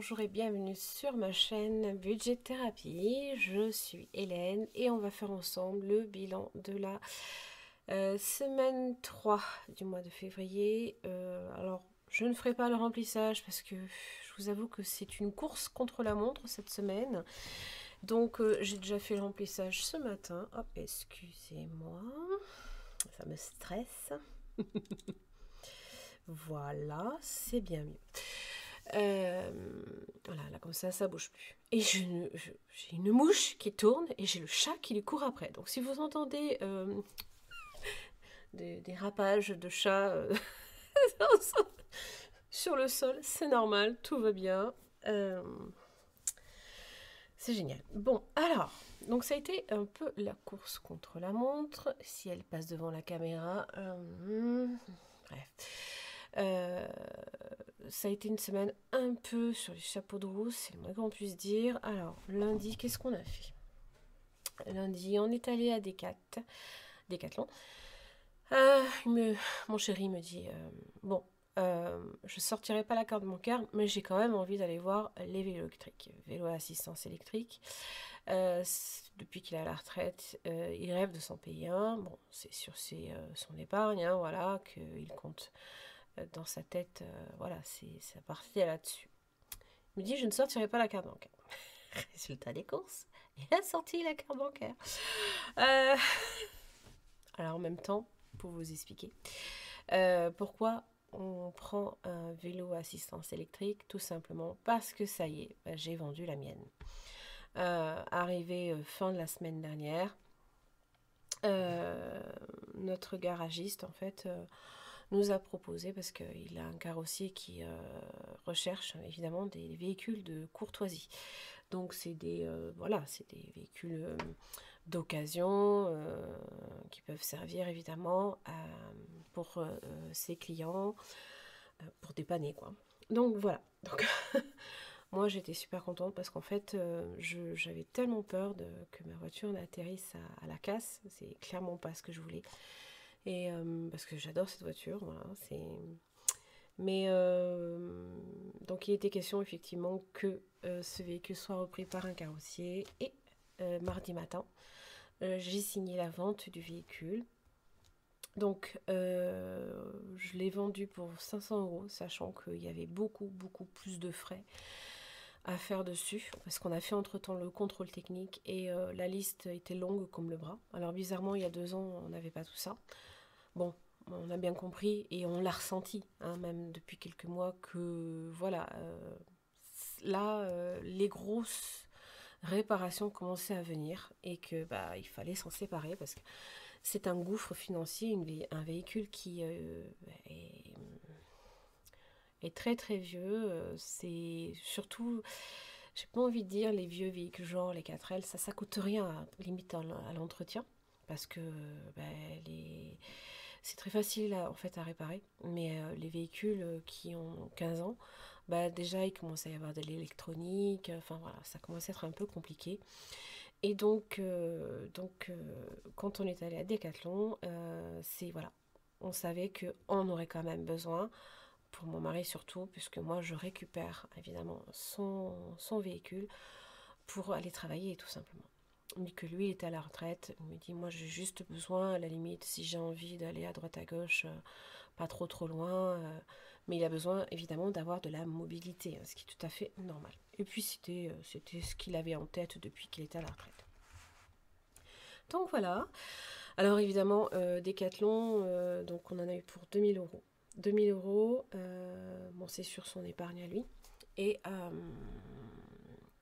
bonjour et bienvenue sur ma chaîne Budget Thérapie. Je suis Hélène et on va faire ensemble le bilan de la semaine 3 du mois de février. Alors, je ne ferai pas le remplissage parce que je vous avoue que c'est une course contre la montre cette semaine. Donc, j'ai déjà fait le remplissage ce matin. Oh, excusez-moi, ça me stresse. Voilà, c'est bien mieux. Voilà, là comme ça bouge plus. Et j'ai une mouche qui tourne et j'ai le chat qui lui court après. Donc si vous entendez des rapages de chats sur le sol, c'est normal, tout va bien. C'est génial. Bon, alors, donc ça a été un peu la course contre la montre. Si elle passe devant la caméra, bref. Ça a été une semaine un peu sur les chapeaux de roue, c'est le moins qu'on puisse dire. Alors, lundi, qu'est-ce qu'on a fait? Lundi, on est allé à Decathlon. Mon chéri me dit, bon, je sortirai pas la carte bancaire, mais j'ai quand même envie d'aller voir les vélos électriques, vélo à assistance électrique. Depuis qu'il est à la retraite, il rêve de s'en payer un. Bon, c'est sur son épargne, hein, voilà, qu'il compte dans sa tête, voilà, c'est parti là-dessus. Il me dit, je ne sortirai pas la carte bancaire. Résultat des courses, il a sorti la carte bancaire. Alors en même temps, pour vous expliquer, pourquoi on prend un vélo à assistance électrique, tout simplement parce que ça y est, j'ai vendu la mienne. Arrivé fin de la semaine dernière, notre garagiste, en fait, nous a proposé, parce qu'il a un carrossier qui recherche évidemment des véhicules de courtoisie. Donc c'est voilà, c'est des véhicules d'occasion qui peuvent servir évidemment pour ses clients, pour dépanner quoi. Donc voilà. Donc moi j'étais super contente parce qu'en fait j'avais tellement peur que ma voiture n'atterrisse à la casse. C'est clairement pas ce que je voulais. Et parce que j'adore cette voiture, voilà, mais donc il était question effectivement que ce véhicule soit repris par un carrossier. Et mardi matin, j'ai signé la vente du véhicule. Donc je l'ai vendu pour 500 €, sachant qu'il y avait beaucoup plus de frais à faire dessus, parce qu'on a fait entre-temps le contrôle technique et la liste était longue comme le bras. Alors bizarrement, il y a 2 ans, on n'avait pas tout ça. Bon, on a bien compris et on l'a ressenti, hein, même depuis quelques mois, que voilà, là, les grosses réparations commençaient à venir et que bah, il fallait s'en séparer parce que c'est un gouffre financier, un véhicule qui est très vieux. C'est surtout, j'ai pas envie de dire les vieux véhicules genre les 4L, ça coûte rien, limite à l'entretien, parce que bah, c'est très facile en fait à réparer. Mais les véhicules qui ont 15 ans, bah, déjà il commence à y avoir de l'électronique, enfin voilà, ça commence à être un peu compliqué. Et quand on est allé à Decathlon, c'est voilà, on savait qu'on aurait quand même besoin, pour mon mari surtout, puisque moi je récupère évidemment son véhicule pour aller travailler tout simplement. Il me dit que lui il était à la retraite, il me dit moi j'ai juste besoin, à la limite, si j'ai envie d'aller à droite à gauche, pas trop loin, mais il a besoin évidemment d'avoir de la mobilité, ce qui est tout à fait normal. Et puis c'était ce qu'il avait en tête depuis qu'il était à la retraite. Donc voilà. Alors évidemment, Decathlon, donc on en a eu pour 2000 €. 2000 €, bon c'est sur son épargne à lui. Et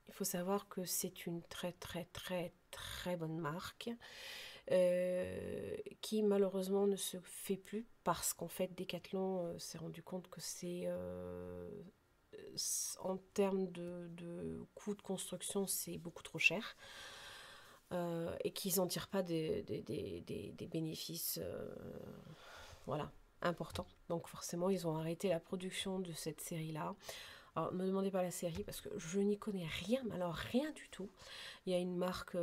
il faut savoir que c'est une très bonne marque qui malheureusement ne se fait plus parce qu'en fait Decathlon s'est rendu compte que c'est en termes de coût de construction c'est beaucoup trop cher. Et qu'ils n'en tirent pas des bénéfices voilà, importants. Donc forcément, ils ont arrêté la production de cette série-là. Alors, ne me demandez pas la série parce que je n'y connais rien, mais alors rien du tout. Il y a une marque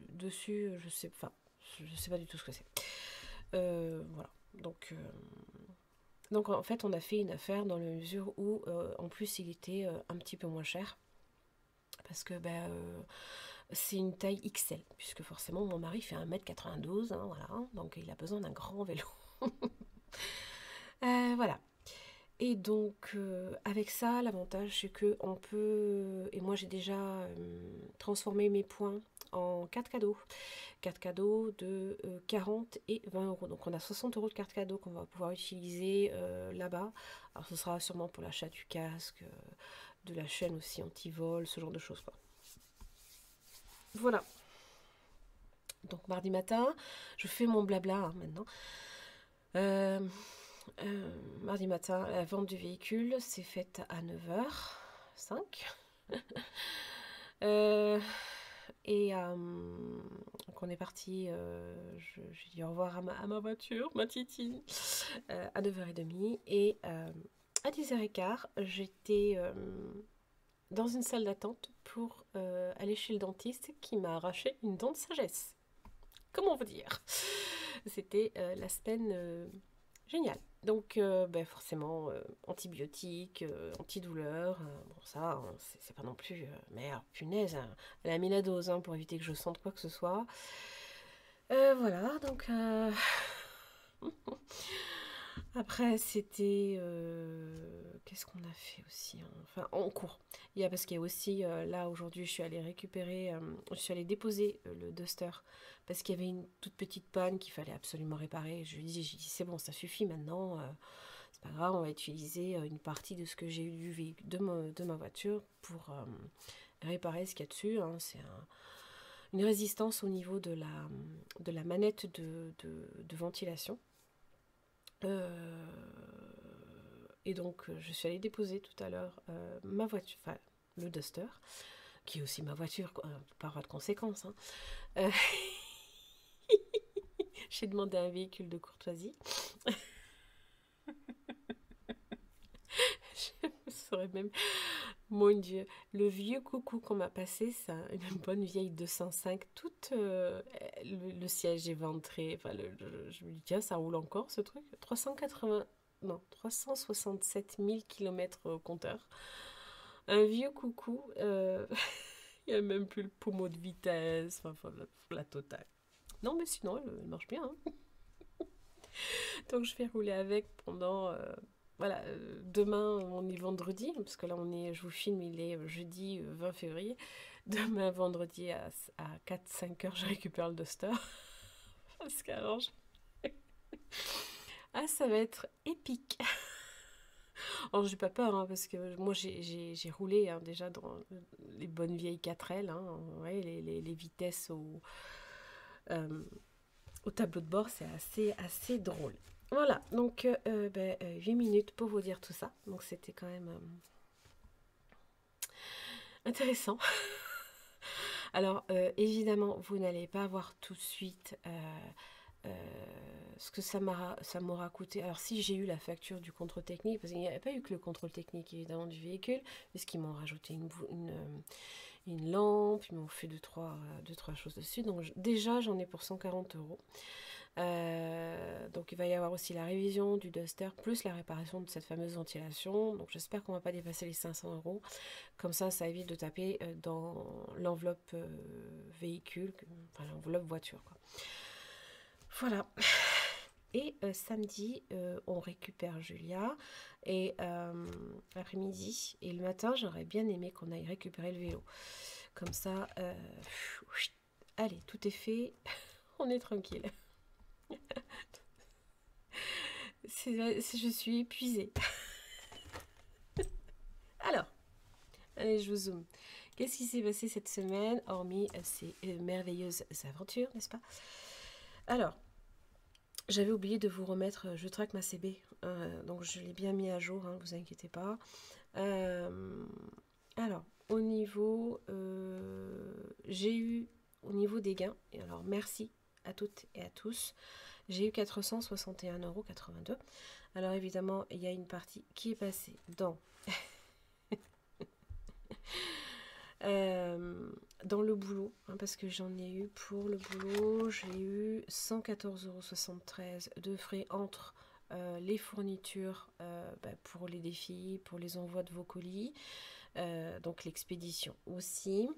dessus, je sais pas du tout ce que c'est. Voilà, donc Donc en fait, on a fait une affaire dans la mesure où, en plus, il était un petit peu moins cher. Parce que c'est une taille XL, puisque forcément mon mari fait 1m92, hein, voilà, donc il a besoin d'un grand vélo. Voilà. Et donc avec ça, l'avantage c'est que on peut, et moi j'ai déjà transformé mes points en 4 cadeaux. 4 cadeaux de 40 et 20 euros. Donc on a 60 euros de cartes cadeaux qu'on va pouvoir utiliser là-bas. Alors ce sera sûrement pour l'achat du casque, de la chaîne aussi anti-vol, ce genre de choses quoi. Voilà. Donc mardi matin, je fais mon blabla hein, maintenant. Euh, Mardi matin, la vente du véhicule s'est faite à 9h05. Et donc on est parti, j'ai dit au revoir à ma voiture, ma titi, à 9h30. Et à 10h15, j'étais dans une salle d'attente pour aller chez le dentiste qui m'a arraché une dent de sagesse. Comment vous dire? C'était la semaine géniale. Donc forcément, antibiotiques, antidouleurs, bon ça, hein, c'est pas non plus... merde, punaise, hein, elle a mis la dose hein, pour éviter que je sente quoi que ce soit. Voilà, donc... Après, c'était... qu'est-ce qu'on a fait aussi hein, enfin, en cours. Parce qu'il y a aussi, là, aujourd'hui, je suis allée récupérer... je suis allée déposer le Duster parce qu'il y avait une toute petite panne qu'il fallait absolument réparer. Je lui ai dit, c'est bon, ça suffit maintenant. C'est pas grave, on va utiliser une partie de ce que j'ai eu de ma voiture pour réparer ce qu'il y a dessus. Hein. C'est une résistance au niveau de la manette de ventilation. Et donc, je suis allée déposer tout à l'heure ma voiture, enfin le Duster, qui est aussi ma voiture, par voie de conséquence. Hein. J'ai demandé un véhicule de courtoisie. Je me serais même... Mon Dieu, le vieux coucou qu'on m'a passé, c'est une bonne vieille 205. Tout le siège est ventré. Enfin, je me dis, tiens, ça roule encore ce truc. 367 000 km au compteur. Un vieux coucou. Il n'y a même plus le pommeau de vitesse. Enfin, la totale. Non, mais sinon, il marche bien. Hein. Donc, je vais rouler avec pendant... voilà, demain, on est vendredi, parce que là, je vous filme, il est jeudi 20 février. Demain, vendredi, à 4-5 heures, je récupère le Duster. Parce qu'alors, ah, ça va être épique. Alors, j'ai pas peur, hein, parce que moi, j'ai roulé hein, déjà dans les bonnes vieilles 4L, hein, ouais, les vitesses au tableau de bord, c'est assez drôle. Voilà, donc 8 minutes pour vous dire tout ça. Donc c'était quand même intéressant. Alors évidemment, vous n'allez pas voir tout de suite ce que ça m'aura coûté. Alors si j'ai eu la facture du contrôle technique, parce qu'il n'y avait pas eu que le contrôle technique évidemment du véhicule, puisqu'ils m'ont rajouté une lampe, ils m'ont fait deux, trois choses dessus. Donc déjà j'en ai pour 140 euros. Donc il va y avoir aussi la révision du Duster plus la réparation de cette fameuse ventilation. Donc j'espère qu'on va pas dépasser les 500 euros. Comme ça évite de taper dans l'enveloppe véhicule, enfin l'enveloppe voiture quoi. Voilà. Et samedi, on récupère Julia. Et l'après-midi et le matin, j'aurais bien aimé qu'on aille récupérer le vélo. Comme ça, allez, tout est fait. On est tranquille. Je suis épuisée. Alors, allez, je vous zoome. Qu'est-ce qui s'est passé cette semaine, hormis ces merveilleuses aventures, n'est-ce pas? Alors, j'avais oublié de vous remettre Je traque ma CB. Donc, je l'ai bien mis à jour, hein, vous inquiétez pas. Alors, au niveau... j'ai eu, au niveau des gains, et alors merci à toutes et à tous, j'ai eu 461,82 €. Alors évidemment, il y a une partie qui est passée dans dans le boulot, hein, parce que j'en ai eu pour le boulot, j'ai eu 114,73 € de frais entre les fournitures pour les défis, pour les envois de vos colis, donc l'expédition aussi.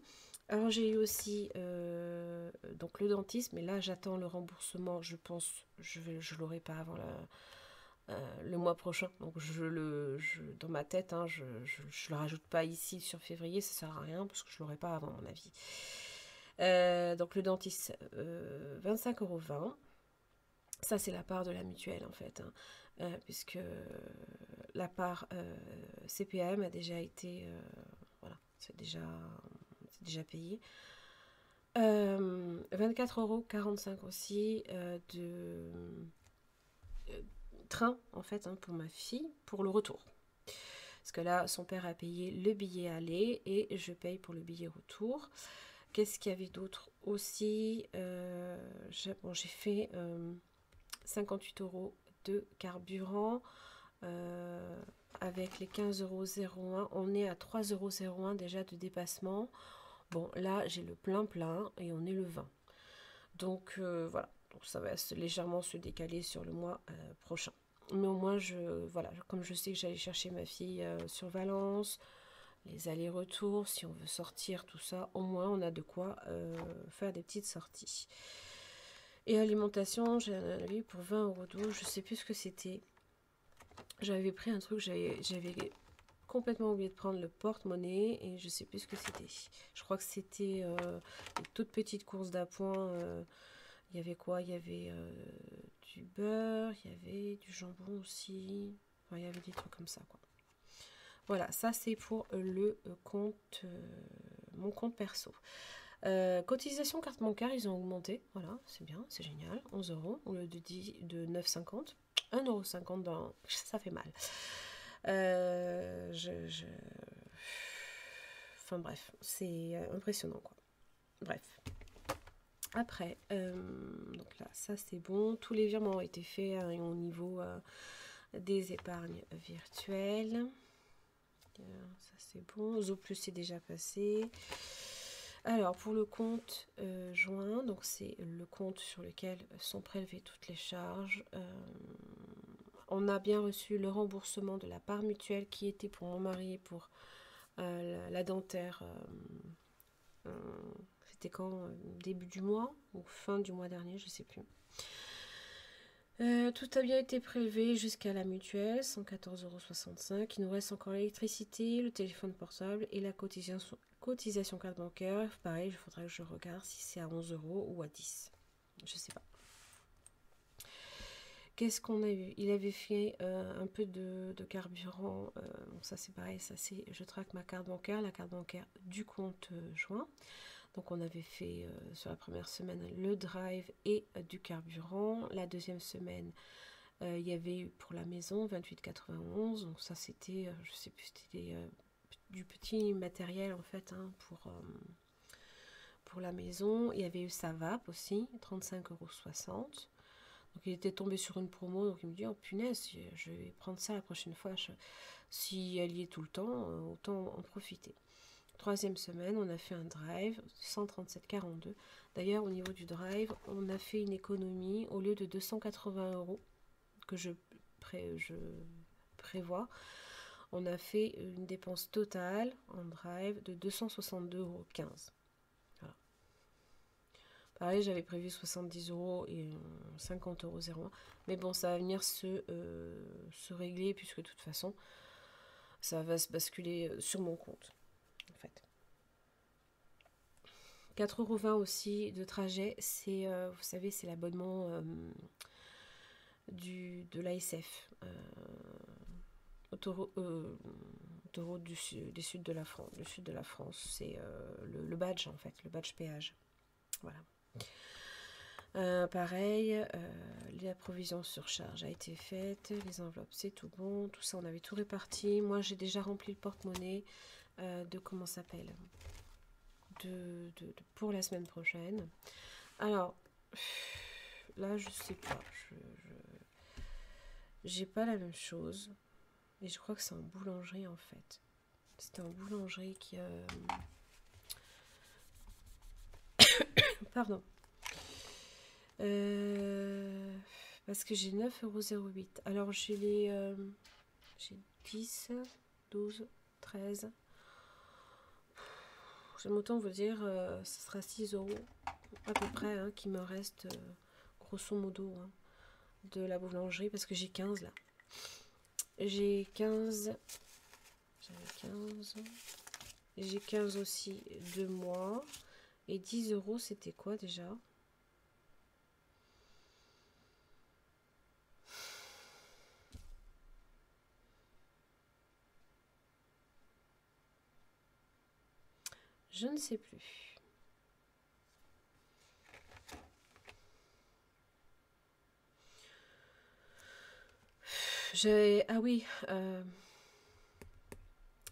Alors j'ai eu aussi donc le dentiste, mais là j'attends le remboursement, je pense, je l'aurai pas avant le mois prochain, donc dans ma tête, hein, je le rajoute pas ici sur février, ça sert à rien parce que je l'aurai pas avant à mon avis. Donc le dentiste, 25,20 €. Ça c'est la part de la mutuelle en fait, hein, puisque la part CPAM a déjà été, voilà, c'est déjà payé. 24,45 € aussi de train en fait, hein, pour ma fille pour le retour. Parce que là, son père a payé le billet aller et je paye pour le billet retour. Qu'est-ce qu'il y avait d'autre aussi? J'ai fait 58 € de carburant. Avec les 15,01 €, on est à 3,01 € déjà de dépassement. Bon, là, j'ai le plein et on est le 20. Donc, voilà. Donc, ça va légèrement se décaler sur le mois prochain. Mais au moins, voilà, comme je sais que j'allais chercher ma fille sur Valence, les allers-retours, si on veut sortir, tout ça, au moins, on a de quoi faire des petites sorties. Et alimentation, j'ai un avis pour 20,12 €. Je sais plus ce que c'était. J'avais pris un truc, j'avais complètement oublié de prendre le porte-monnaie et je sais plus ce que c'était. Je crois que c'était une toute petite course d'appoint. Il y avait quoi? Il y avait du beurre, il y avait du jambon aussi. Enfin, il y avait des trucs comme ça, quoi. Voilà, ça c'est pour le compte, mon compte perso. Cotisation carte bancaire, ils ont augmenté. Voilà, c'est bien, c'est génial. 11 € au lieu de 9,50 €. 1,50 € dans... Ça fait mal. Enfin bref, c'est impressionnant, quoi. Bref. Après, donc là, ça c'est bon. Tous les virements ont été faits, hein, au niveau des épargnes virtuelles. Ça c'est bon. Zoplus c'est déjà passé. Alors pour le compte joint, donc c'est le compte sur lequel sont prélevées toutes les charges. On a bien reçu le remboursement de la part mutuelle qui était pour mon mari pour la dentaire. C'était quand? Début du mois ou fin du mois dernier, je ne sais plus. Tout a bien été prélevé jusqu'à la mutuelle, 114,65 €. Il nous reste encore l'électricité, le téléphone portable et la cotisation carte bancaire. Pareil, il faudrait que je regarde si c'est à 11 € ou à 10. Je sais pas. Qu'est-ce qu'on a eu? Il avait fait un peu de carburant. Bon, ça c'est pareil, ça c'est je traque ma carte bancaire, la carte bancaire du compte joint. Donc on avait fait sur la première semaine le drive et du carburant. La deuxième semaine, il y avait eu pour la maison 28,91. Donc ça c'était, je sais plus, c'était du petit matériel en fait, hein, pour la maison. Il y avait eu sa vape aussi, 35,60 €. Donc il était tombé sur une promo, donc il me dit oh punaise, je vais prendre ça la prochaine fois. Si elle y est tout le temps, autant en profiter. Troisième semaine, on a fait un drive, 137,42 €. D'ailleurs, au niveau du drive, on a fait une économie au lieu de 280 € que je prévois. On a fait une dépense totale en drive de 262,15 €. Voilà. Pareil, j'avais prévu 70 € et 50,01 €. Mais bon, ça va venir se régler puisque de toute façon, ça va se basculer sur mon compte. En fait. 4,20 € aussi de trajet, c'est, vous savez, c'est l'abonnement de l'ASF, autoroute du sud de la France, c'est le badge en fait, le badge péage. Voilà. Pareil, la provision sur charge a été faite, les enveloppes c'est tout bon, tout ça on avait tout réparti. Moi j'ai déjà rempli le porte-monnaie de comment ça s'appelle pour la semaine prochaine. Alors là je sais pas, j'ai pas la même chose et je crois que c'est en boulangerie en fait. C'était en boulangerie qui pardon. Parce que j'ai 9,08 €. Alors j'ai les... j'ai 10, 12, 13. J'aime autant vous dire, ce sera 6 € à peu près hein, qui me reste, grosso modo, hein, de la boulangerie. Parce que j'ai 15 là. J'ai 15. J'avais 15. J'ai 15 aussi de moi. Et 10 € c'était quoi déjà? Je ne sais plus. Ah oui,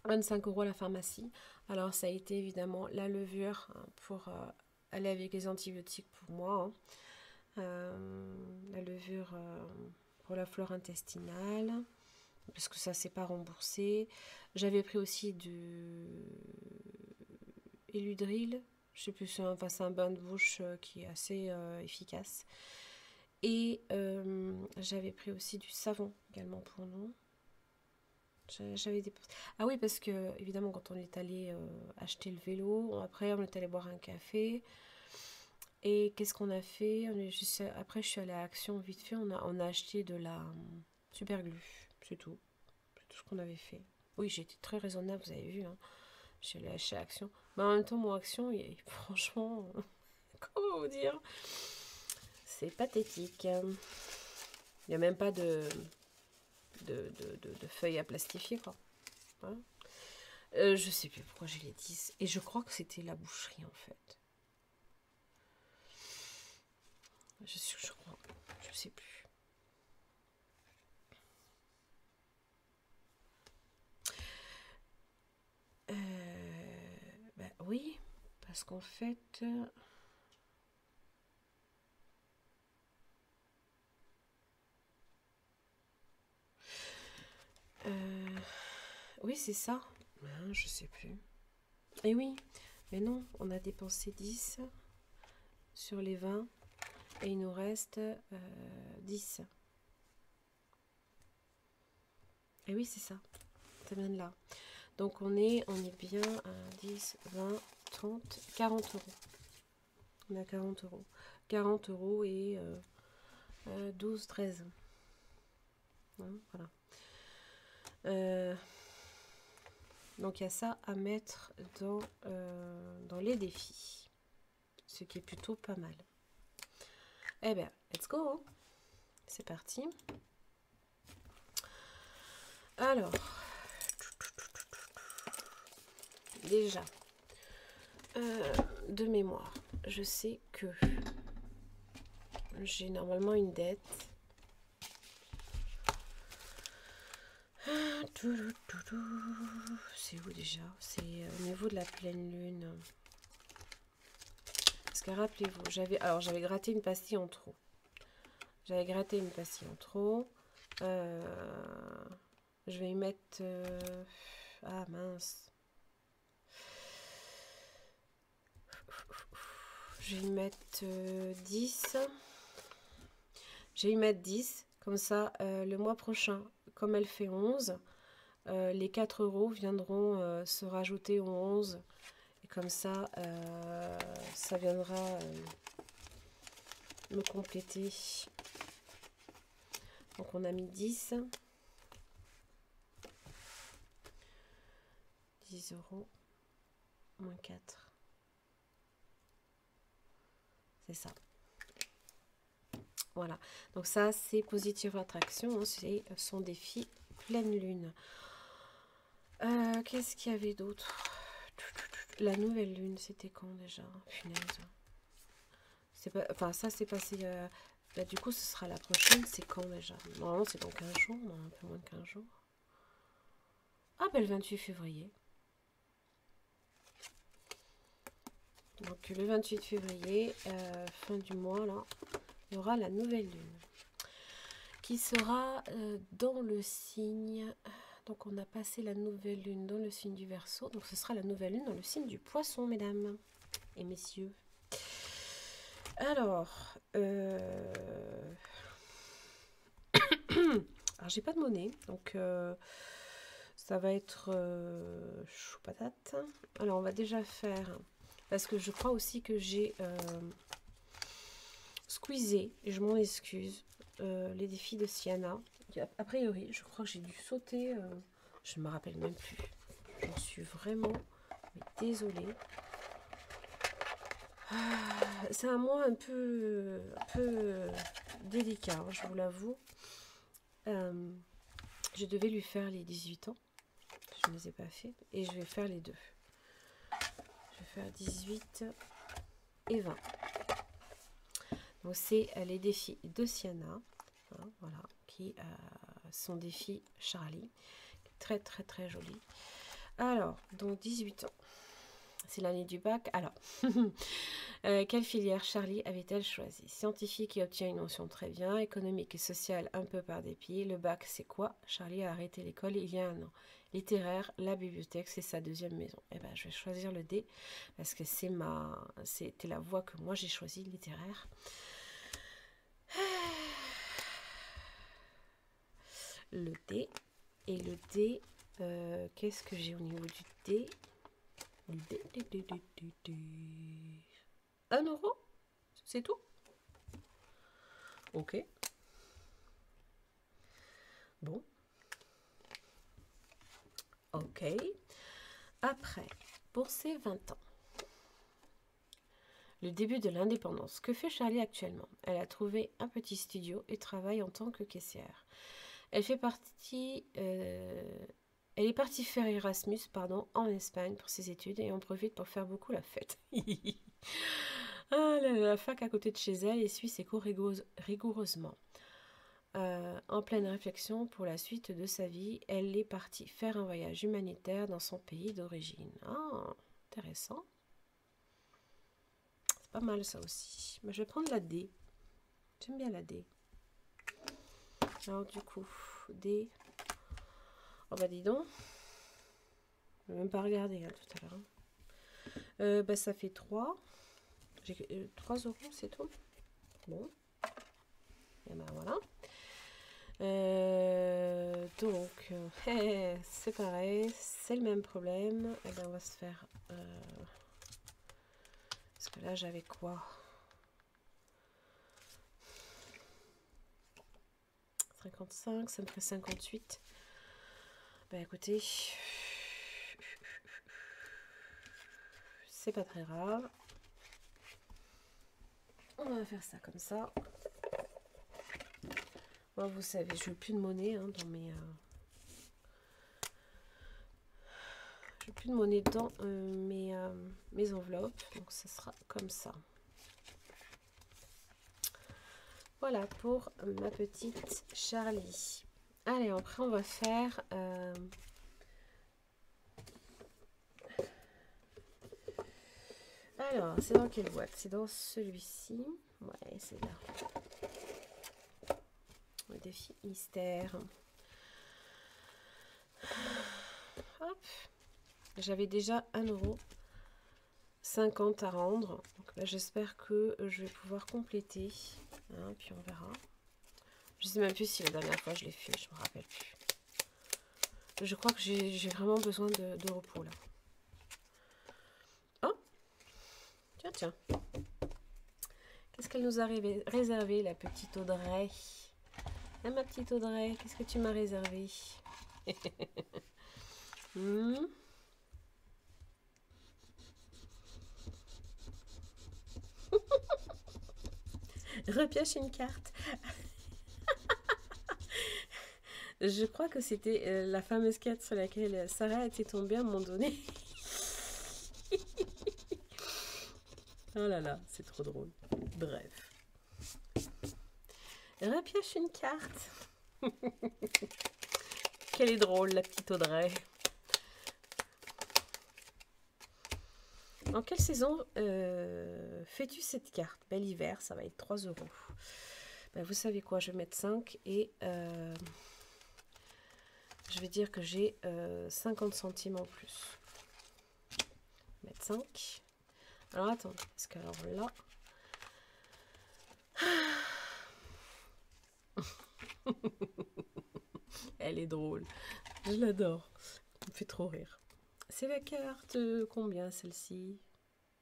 25 € à la pharmacie. Alors ça a été évidemment la levure hein, pour aller avec les antibiotiques pour moi. Hein. La levure pour la flore intestinale. Parce que ça c'est pas remboursé. J'avais pris aussi du Eludril. Je sais plus, c'est un bain de bouche qui est assez efficace. Et j'avais pris aussi du savon également pour nous. J'avais dépensé. Ah oui, parce que évidemment, quand on est allé acheter le vélo, après on est allé boire un café. Et qu'est-ce qu'on a fait? Après, je suis allée à Action vite fait. On a acheté de la super glue. C'est tout. C'est tout ce qu'on avait fait. Oui, j'ai été très raisonnable, vous avez vu. Hein. Je suis allée acheter Action. Mais en même temps, mon Action, franchement, comment vous dire? C'est pathétique. Il n'y a même pas de feuilles à plastifier, quoi. Hein. Je sais plus pourquoi j'ai les 10. Et je crois que c'était la boucherie, en fait. Je crois. Je sais plus. Ben oui, parce qu'en fait... oui, c'est ça. Je sais plus. Et oui, mais non, on a dépensé 10 sur les 20 et il nous reste 10. Et oui, c'est ça. Ça vient de là. Donc on est bien à 10, 20, 30, 40 €. On a 40 €. 40 € et 12, 13. Hein, voilà. Donc il y a ça à mettre dans les défis. Ce qui est plutôt pas mal. Eh bien, let's go. C'est parti. Alors, déjà, de mémoire, je sais que j'ai normalement une dette. C'est où déjà? C'est au niveau de la pleine lune. Parce que rappelez-vous, j'avais gratté une pastille en trop. J'avais gratté une pastille en trop. Je vais y mettre... ah mince. Je vais y mettre 10. Je vais y mettre 10. Comme ça, le mois prochain, comme elle fait 11, les 4 € viendront se rajouter aux 11. Et comme ça, ça viendra me compléter. Donc on a mis 10. 10 € moins 4. C'est ça. Voilà. Donc ça, c'est Positive Attraction. Hein, c'est son défi pleine lune. Qu'est-ce qu'il y avait d'autre? La nouvelle lune, c'était quand déjà? Punaise. Pas, enfin, ça, c'est passé... bah, du coup, ce sera la prochaine. C'est quand déjà? Normalement, c'est dans 15 jours. Non, un peu moins de 15 jours. Ah, ben le 28 février. Donc, le 28 février, fin du mois, là, il y aura la nouvelle lune. Qui sera dans le signe... Donc, on a passé la nouvelle lune dans le signe du Verseau. Donc, ce sera la nouvelle lune dans le signe du Poisson, mesdames et messieurs. Alors, Alors, j'ai pas de monnaie, donc ça va être chou patate. Alors, on va déjà faire, parce que je crois aussi que j'ai squeezé, et je m'en excuse, les défis de Sienna. A priori, je crois que j'ai dû sauter, je ne me rappelle même plus. J'en suis vraiment désolée. C'est un mois un peu délicat, hein, je vous l'avoue. Je devais lui faire les 18 ans. Je ne les ai pas fait. Et je vais faire les deux. Je vais faire 18 et 20. Donc c'est les défis de Sienna. Hein, voilà. Qui sont défis Charlie. Très très très joli. Alors, donc 18 ans. C'est l'année du bac. Alors, quelle filière Charlie avait-elle choisi? Scientifique qui obtient une mention très bien, économique et sociale un peu par dépit. Le bac, c'est quoi? Charlie a arrêté l'école il y a un an. Littéraire, la bibliothèque, c'est sa deuxième maison. Eh ben, je vais choisir le D parce que c'était la voie que moi j'ai choisie, littéraire. Le D. Et le D, qu'est-ce que j'ai au niveau du D? 1 euro, c'est tout. Ok. Bon. Ok. Après, pour ses 20 ans. Le début de l'indépendance. Que fait Charlie actuellement? Elle a trouvé un petit studio et travaille en tant que caissière. Elle est partie faire Erasmus en Espagne pour ses études et en profite pour faire beaucoup la fête. La fac à côté de chez elle et suit ses cours rigoureusement. En pleine réflexion pour la suite de sa vie, elle est partie faire un voyage humanitaire dans son pays d'origine. Ah, intéressant. C'est pas mal ça aussi. Mais je vais prendre la D. J'aime bien la D. Alors du coup, D. Oh bah dis donc. Je vais même pas regarder hein, tout à l'heure. Bah ça fait 3. J'ai 3 euros, c'est tout. Bon. Et ben voilà. Donc, c'est pareil, c'est le même problème. Et ben on va se faire... parce que là, j'avais quoi? 55, ça me ferait 58. Ben écoutez, c'est pas très grave. On va faire ça comme ça. Bon, vous savez, je veux plus de monnaie hein, dans mes... j'ai plus de monnaie dans mes enveloppes. Donc, ça sera comme ça. Voilà pour ma petite Charlie. Allez, après, on va faire... Alors, c'est dans quelle boîte? C'est dans celui-ci. Ouais, c'est là. Le défi mystère. Hop. J'avais déjà 1,50 € à rendre. Donc là, j'espère que je vais pouvoir compléter. Hein, puis on verra. Je ne sais même plus si la dernière fois je l'ai fait. Je ne me rappelle plus. Je crois que j'ai vraiment besoin de repos là. Oh, tiens, tiens. Qu'est-ce qu'elle nous a réservé, la petite Audrey? Ah, ma petite Audrey, qu'est-ce que tu m'as réservé? Repioche une carte. Je crois que c'était la fameuse carte sur laquelle Sarah était tombée à un moment donné. Oh là là, c'est trop drôle. Bref. Repioche une carte. Quelle est drôle, la petite Audrey. En quelle saison fais-tu cette carte? Bel hiver, ça va être 3 €. Ben, vous savez quoi, je vais mettre 5 et je vais dire que j'ai 50 centimes en plus. Je vais mettre 5. Alors attendez, parce que alors là... Elle est drôle. Je l'adore. Elle me fait trop rire. C'est la carte combien celle-ci?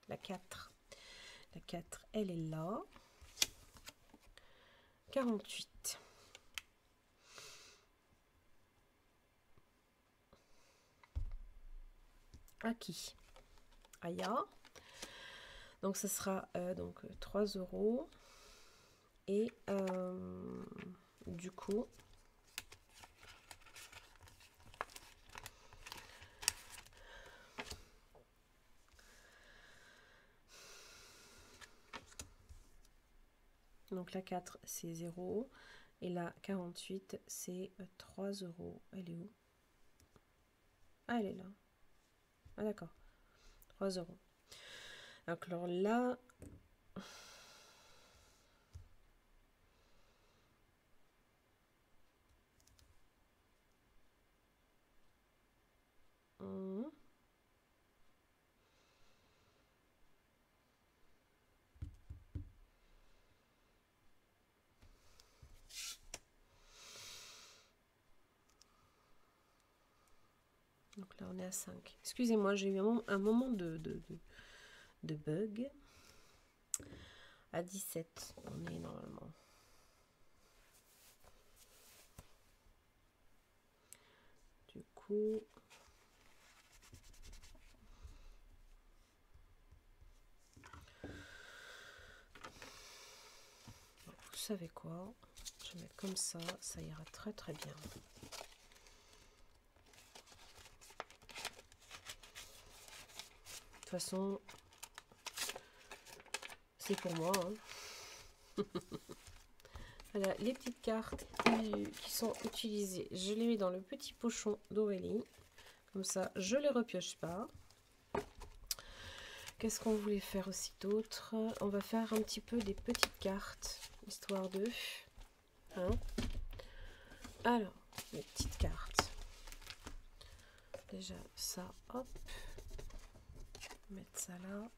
La 4. La 4, elle est là. 48. À qui? Aya. Donc ce sera donc 3 euros. Et du coup, donc la 4 c'est 0 et la 48 c'est 3 euros. Elle est où? Ah, elle est là. Ah d'accord, 3 euros. Donc alors là, donc là on est à 5. Excusez-moi, j'ai eu un moment de bug. À 17, on est normalement. Du coup, vous savez quoi? Je vais mettre comme ça ira très très bien. De toute façon, c'est pour moi. Hein. Voilà, les petites cartes qui sont utilisées, je les mets dans le petit pochon d'Aurélie. Comme ça, je les repioche pas. Qu'est-ce qu'on voulait faire aussi d'autre? On va faire un petit peu des petites cartes, histoire de... Hein? Alors, les petites cartes. Déjà, ça, hop. Mettre ça là.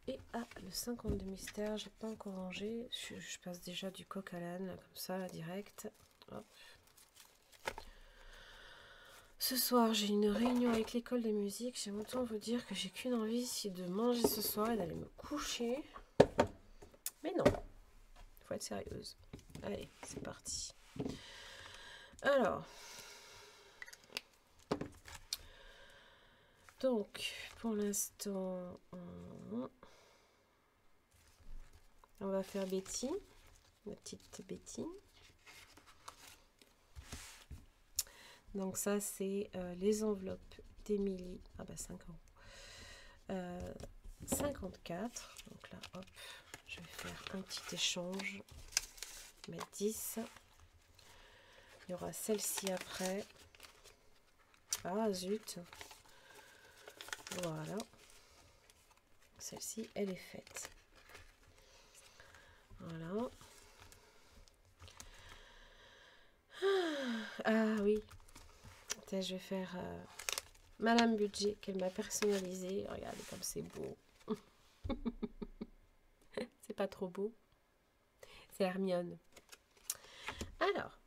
Et le 50 de mystère, j'ai pas encore rangé. Je passe déjà du coq à l'âne, comme ça, direct. Hop. Ce soir, j'ai une réunion avec l'école de musique. J'aime autant vous dire que j'ai qu'une envie, c'est de manger ce soir et d'aller me coucher. Mais non, il faut être sérieuse. Allez, c'est parti. Alors, donc, pour l'instant, on va faire Betty, la petite Betty. Donc ça, c'est les enveloppes d'Émilie. Ah bah 5 euros. 54. Donc là, hop, je vais faire un petit échange. Mettre 10. Il y aura celle-ci après. Ah zut. Voilà. Celle-ci, elle est faite. Voilà. Ah oui. Tiens, je vais faire Madame Budget qu'elle m'a personnalisé. Regardez comme c'est beau. C'est pas trop beau. C'est Hermione. Alors,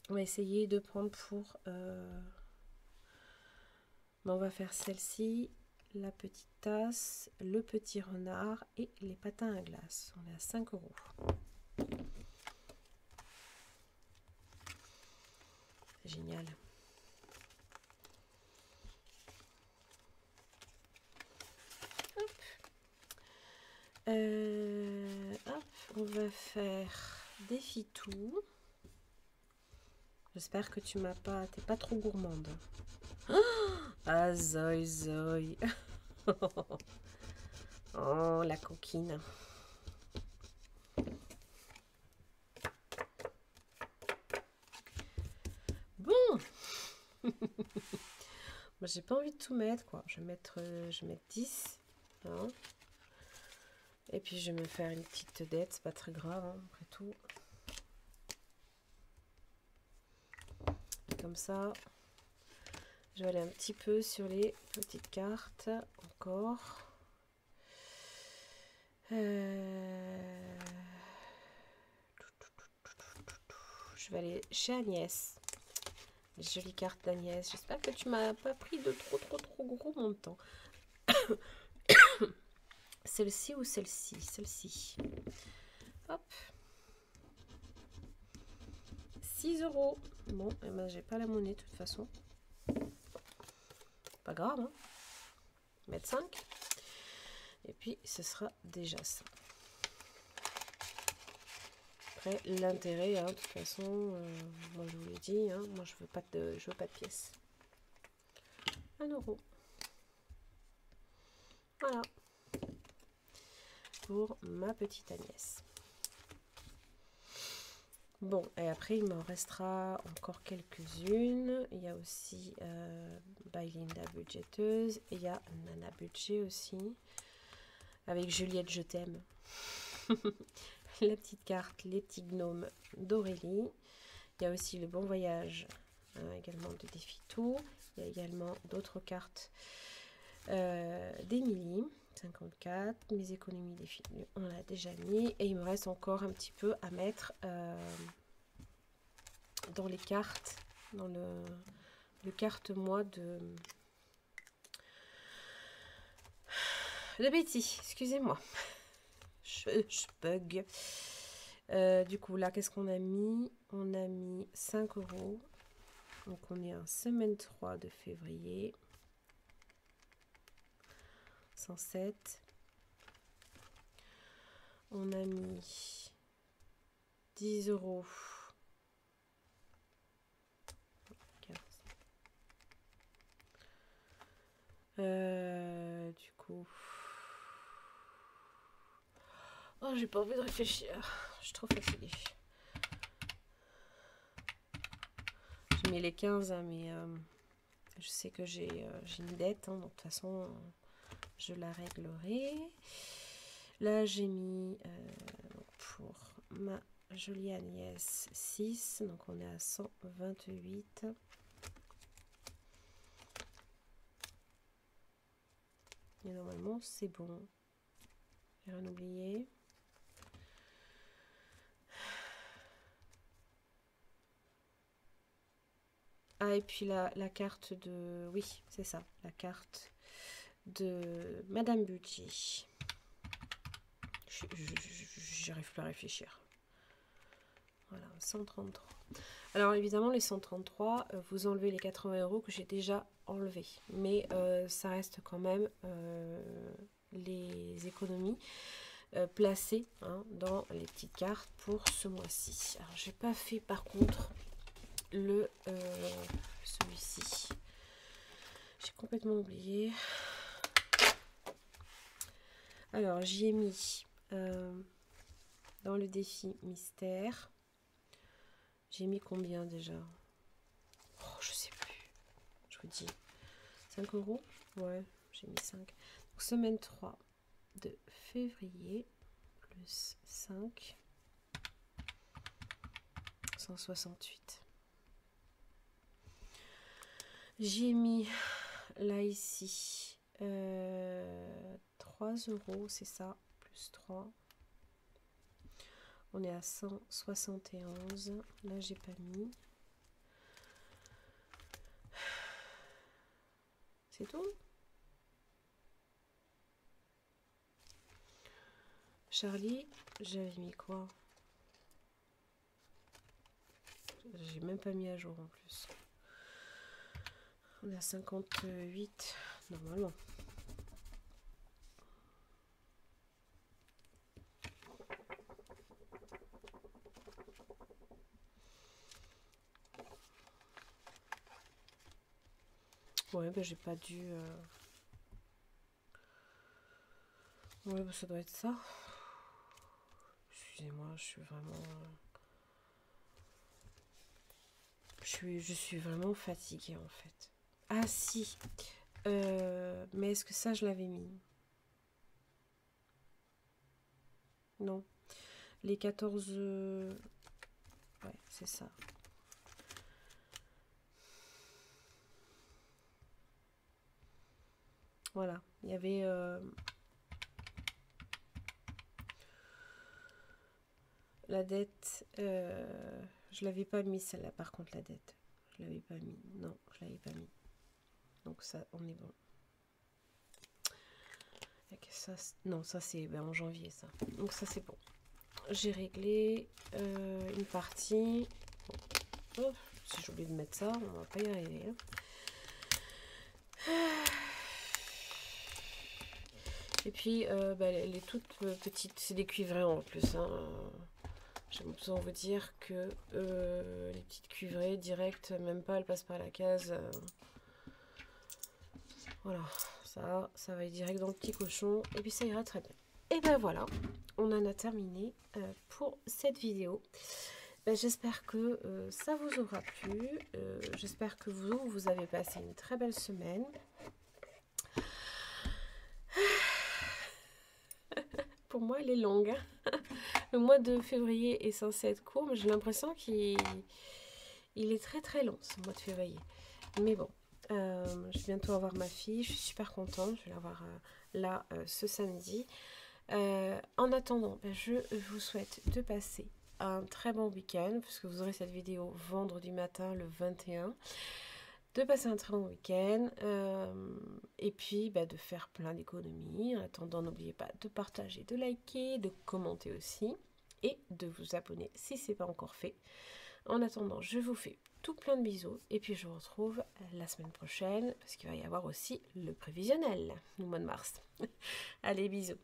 on va essayer de prendre pour... on va faire celle-ci, la petite tasse, le petit renard et les patins à glace. On est à 5 euros. C'est génial. Hop, on va faire défi tout. J'espère que tu m'as pas, t'es pas trop gourmande. Ah Zoï Zoï. Oh la coquine. Bon. Moi j'ai pas envie de tout mettre quoi. Je vais mettre 10. Hein. Et puis je vais me faire une petite dette, c'est pas très grave hein, après tout. Comme ça, je vais aller un petit peu sur les petites cartes encore. je vais aller chez Agnès. Les jolies cartes d'Agnès. J'espère que tu m'as pas pris de trop gros montant. Celle-ci ou celle-ci? Celle-ci. Hop. 6 €. Bon, eh ben, j'ai pas la monnaie de toute façon. Pas grave, hein. Mettre 5. Et puis, ce sera déjà ça. Après, l'intérêt, hein, de toute façon, moi je vous l'ai dit, hein, moi je veux pas de pièces. 1 €. Voilà. Pour ma petite Agnès. Bon, et après, il m'en restera encore quelques-unes. Il y a aussi Linda Budgeteuse. Et il y a Nana Budget aussi. Avec Juliette, je t'aime. La petite carte, les petits gnomes d'Aurélie. Il y a aussi le bon voyage, également de Défi Tout. Il y a également d'autres cartes d'Émilie. 54, mes économies définies, on l'a déjà mis. Et il me reste encore un petit peu à mettre dans les cartes, dans le carte-moi de Betty, excusez-moi. Je bug. Du coup, là, qu'est-ce qu'on a mis? On a mis 5 €. Donc, on est en semaine 3 de février. 107. On a mis 10 €. Du coup... Oh, j'ai pas envie de réfléchir. Je suis trop fatiguée. J'ai mis les 15, hein, mais je sais que j'ai une dette. Hein, donc, de toute façon, je la réglerai. Là, j'ai mis pour ma jolie Agnès 6. Donc, on est à 128. Et normalement, c'est bon. J'ai rien oublié. Ah, et puis la carte de... Oui, c'est ça. La carte de Madame Budget. J'arrive plus à réfléchir. Voilà, 133. Alors évidemment, les 133, vous enlevez les 80 € que j'ai déjà enlevés. Mais ça reste quand même les économies placées, hein, dans les petites cartes pour ce mois-ci. Alors, j'ai pas fait par contre celui-ci. J'ai complètement oublié. Alors, j'y ai mis dans le défi mystère. J'ai mis combien déjà? Oh, je sais plus. Je vous dis. 5 €? Ouais, j'ai mis 5. Donc, semaine 3 de février, plus 5. 168. J'ai mis là ici 3 €, c'est ça, plus 3. On est à 171. Là, j'ai pas mis. C'est tout? Charlie, j'avais mis quoi? J'ai même pas mis à jour en plus. On est à 58 normalement. Ouais, ben j'ai pas dû... Ouais, ben ça doit être ça. Excusez-moi, je suis vraiment... Je suis vraiment fatiguée en fait. Ah si, mais est-ce que ça je l'avais mis? Non. Les 14... Ouais, c'est ça. Voilà, il y avait... la dette Je l'avais pas mis celle-là, par contre, la dette. Je l'avais pas mis. Non, je l'avais pas mis. Donc ça, on est bon. Ça, non, ça c'est en janvier, ça. Donc ça, c'est bon. J'ai réglé une partie. Bon. Oh, si j'ai oublié de mettre ça, on va pas y arriver. Hein. Et puis, les toutes petites, c'est des cuivrées en plus. Hein. J'aime besoin de vous dire que les petites cuivrées directes, même pas, elles passent par la case. Voilà, ça va être direct dans le petit cochon. Et puis ça ira très bien. Et ben voilà, on en a terminé pour cette vidéo. J'espère que ça vous aura plu. J'espère que vous avez passé une très belle semaine. Pour moi, elle est longue. Hein. Le mois de février est censé être court, mais j'ai l'impression qu'il est très très long, ce mois de février. Mais bon, je vais bientôt avoir ma fille. Je suis super contente. Je vais l'avoir là ce samedi. En attendant, je vous souhaite de passer un très bon week-end, parce que vous aurez cette vidéo vendredi matin, le 21. De passer un très bon week-end et puis de faire plein d'économies. En attendant, n'oubliez pas de partager, de liker, de commenter aussi et de vous abonner si ce n'est pas encore fait. En attendant, je vous fais tout plein de bisous et puis je vous retrouve la semaine prochaine parce qu'il va y avoir aussi le prévisionnel du mois de mars. Allez, bisous.